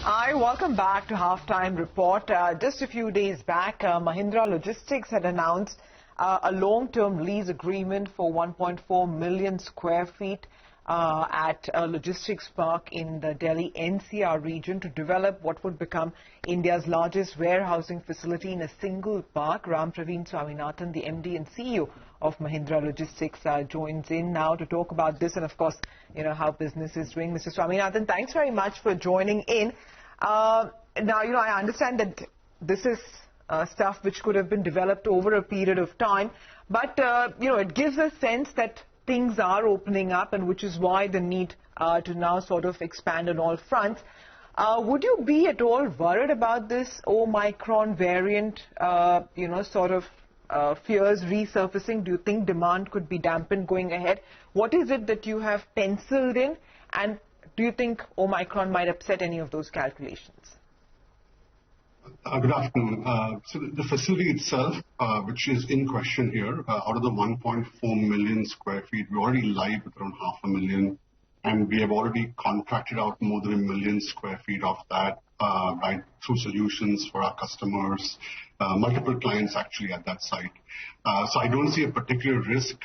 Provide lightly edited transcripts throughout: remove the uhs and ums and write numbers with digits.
Hi, welcome back to Halftime Report. Just a few days back, Mahindra Logistics had announced a long-term lease agreement for 1.4 million square feet at a logistics park in the Delhi NCR region to develop what would become India's largest warehousing facility in a single park. Ram Praveen Swaminathan, the MD and CEO of Mahindra Logistics, joins in now to talk about this and, of course, how business is doing. Mr. Swaminathan, thanks very much for joining in. Now, I understand that this is stuff which could have been developed over a period of time, but, it gives a sense that things are opening up, and which is why the need to now sort of expand on all fronts. Would you be at all worried about this Omicron variant, fears resurfacing? Do you think demand could be dampened going ahead? What is it that you have penciled in, and do you think Omicron might upset any of those calculations? Good afternoon. So the facility itself, which is in question here, out of the 1.4 million square feet, we're already live with around 500,000, and we have already contracted out more than 1 million square feet of that, right, through solutions for our customers, multiple clients actually at that site. So I don't see a particular risk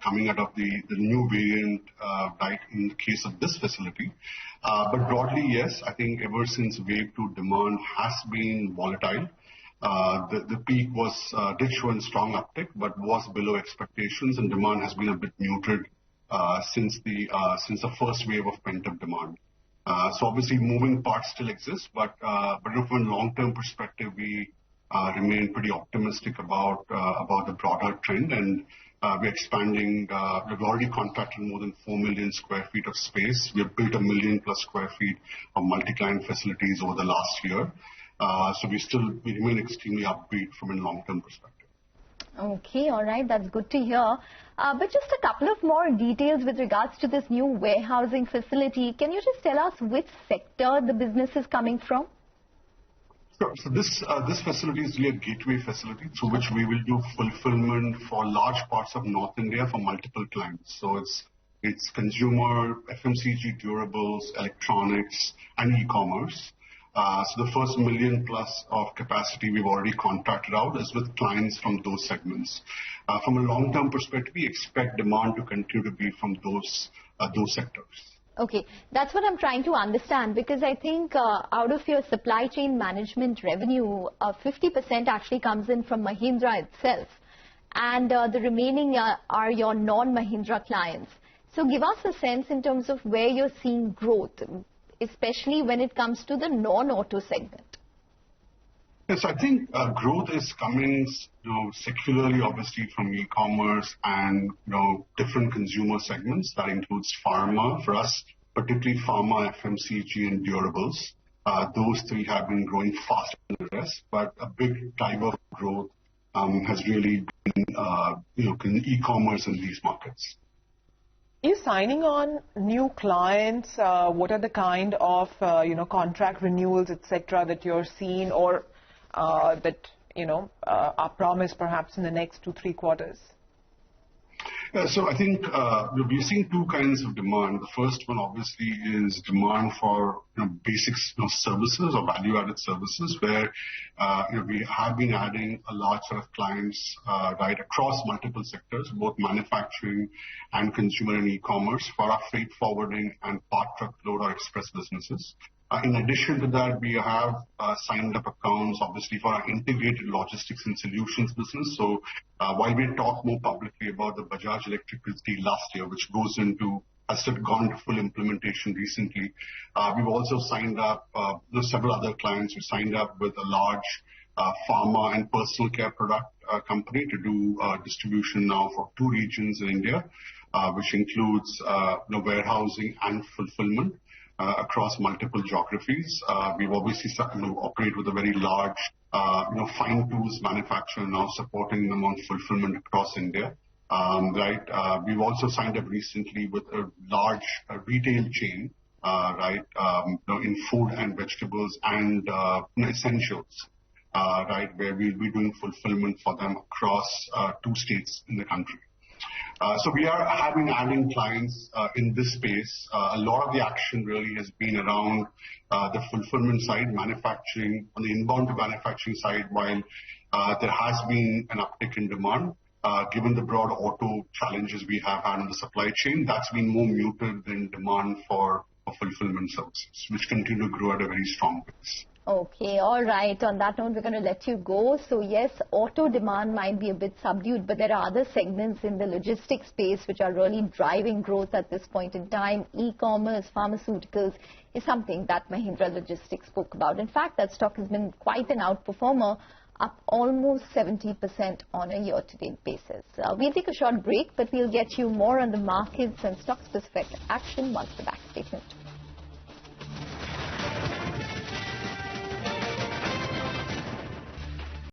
coming out of the new variant, right, in the case of this facility. But broadly, yes, I think ever since wave 2 demand has been volatile. The peak did show a strong uptick, but was below expectations, and demand has been a bit muted since the first wave of pent-up demand. So obviously, moving parts still exist, but from a long-term perspective, we remain pretty optimistic about the broader trend, and we're expanding. We've already contracted more than 4 million square feet of space. We have built 1 million plus square feet of multi-client facilities over the last year. So we remain extremely upbeat from a long-term perspective. Okay, all right, that's good to hear. But just a couple of more details with regards to this new warehousing facility. Can you just tell us which sector the business is coming from? Sure. So this facility is really a gateway facility through which we will do fulfillment for large parts of North India for multiple clients. So it's consumer, FMCG, durables, electronics, and e-commerce. So the first 1 million plus of capacity we've already contracted out is with clients from those segments. From a long-term perspective, we expect demand to continue to be from those sectors. Okay, that's what I'm trying to understand, because I think out of your supply chain management revenue, 50% actually comes in from Mahindra itself, and the remaining are your non-Mahindra clients. So give us a sense in terms of where you're seeing growth, especially when it comes to the non-auto segment. Yes, I think growth is coming, secularly, obviously, from e-commerce and different consumer segments. That includes pharma for us, particularly pharma, FMCG, and durables. Those three have been growing faster than the rest, but a big driver of growth has really been e-commerce in these markets. Are you signing on new clients? What are the kind of contract renewals, etc., that you're seeing, or that are promised perhaps in the next 2-3 quarters? Yeah, so I think we're seeing two kinds of demand. The first one, obviously, is demand for basic services or value-added services, where we have been adding a large set of clients right across multiple sectors, both manufacturing and consumer and e-commerce, for our freight forwarding and part truckload or express businesses. In addition to that, we have signed up accounts, obviously, for our integrated logistics and solutions business. So while we talk more publicly about the Bajaj Electricity last year, which has gone to full implementation recently, we've also signed up several other clients. We signed up with a large pharma and personal care product company to do distribution now for 2 regions in India, which includes warehousing and fulfillment across multiple geographies. We've obviously operate with a very large fine tools manufacturer now, supporting them on fulfillment across India. Right. We've also signed up recently with a large retail chain, right, in food and vegetables and essentials, right, where we'll be doing fulfillment for them across 2 states in the country. So we have been adding clients in this space. A lot of the action really has been around the fulfillment side, manufacturing, on the inbound to manufacturing side, while there has been an uptick in demand. Given the broad auto challenges we have had in the supply chain, that's been more muted than demand for fulfillment services, which continue to grow at a very strong pace. Okay, all right. On that note, we're going to let you go. So yes, auto demand might be a bit subdued, but there are other segments in the logistics space which are really driving growth at this point in time. E-commerce, pharmaceuticals is something that Mahindra Logistics spoke about. In fact, that stock has been quite an outperformer, up almost 70% on a year-to-date basis. We'll take a short break, but we'll get you more on the markets and stock-specific action once the back statement.